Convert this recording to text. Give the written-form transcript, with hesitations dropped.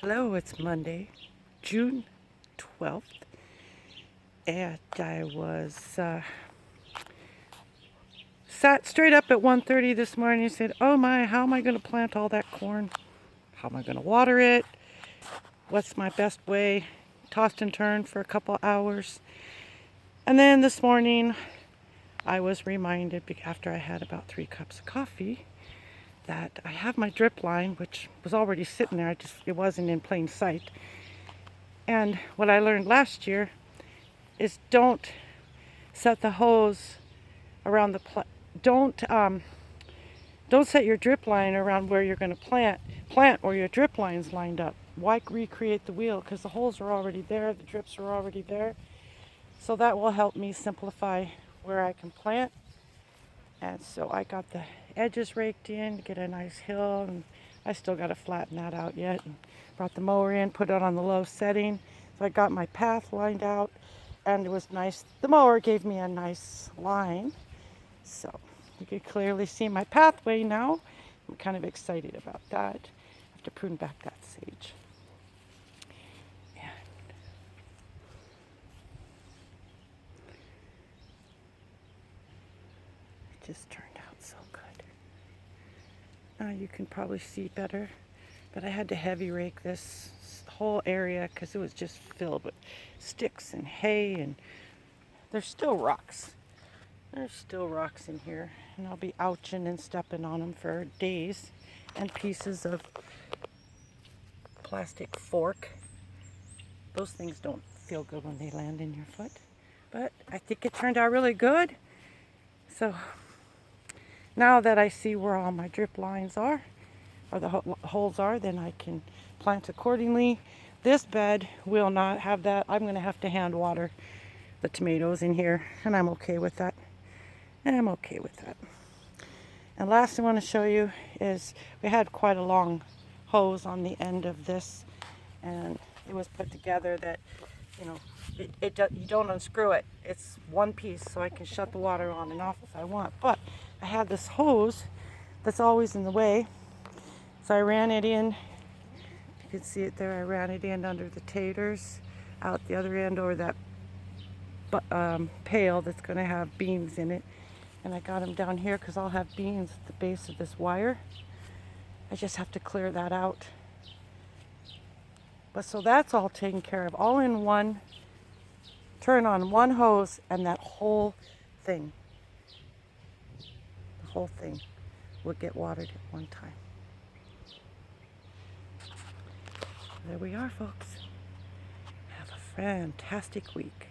Hello, it's Monday, June 12th, and I was sat straight up at 1:30 this morning and said, oh my, how am I going to plant all that corn? How am I going to water it? What's my best way? Tossed and turned for a couple hours. And then this morning, I was reminded, after I had about 3 cups of coffee, that I have my drip line, which was already sitting there. It wasn't in plain sight. And what I learned last year is don't set the hose around the don't set your drip line around where you're going to plant where your drip line's lined up. Why recreate the wheel? Because the holes are already there, the drips are already there. So that will help me simplify where I can plant. And so I got the edges raked in to get a nice hill, and I still got to flatten that out yet. And brought the mower in, put it on the low setting. So I got my path lined out, and it was nice. The mower gave me a nice line. So you can clearly see my pathway now. I'm kind of excited about that. I have to prune back that sage. And it just turned out so good. Now you can probably see better, but I had to heavy rake this whole area because it was just filled with sticks and hay, and there's still rocks. There's still rocks in here, and I'll be ouching and stepping on them for days, and pieces of plastic fork. Those things don't feel good when they land in your foot, but I think it turned out really good. So now that I see where all my drip lines are, or the holes are, then I can plant accordingly. This bed will not have that. I'm going to have to hand water the tomatoes in here, and I'm okay with that. And last thing I want to show you is we had quite a long hose on the end of this, and it was put together that, you know, you don't unscrew it. It's one piece, so I can shut the water on and off if I want. But I had this hose that's always in the way, so I ran it in. You can see it there. I ran it in under the taters, out the other end, or that pail that's going to have beans in it. And I got them down here because I'll have beans at the base of this wire. I just have to clear that out. But so that's all taken care of, all in one. Turn on one hose, and that whole thing, will get watered at one time. There we are, folks. Have a fantastic week.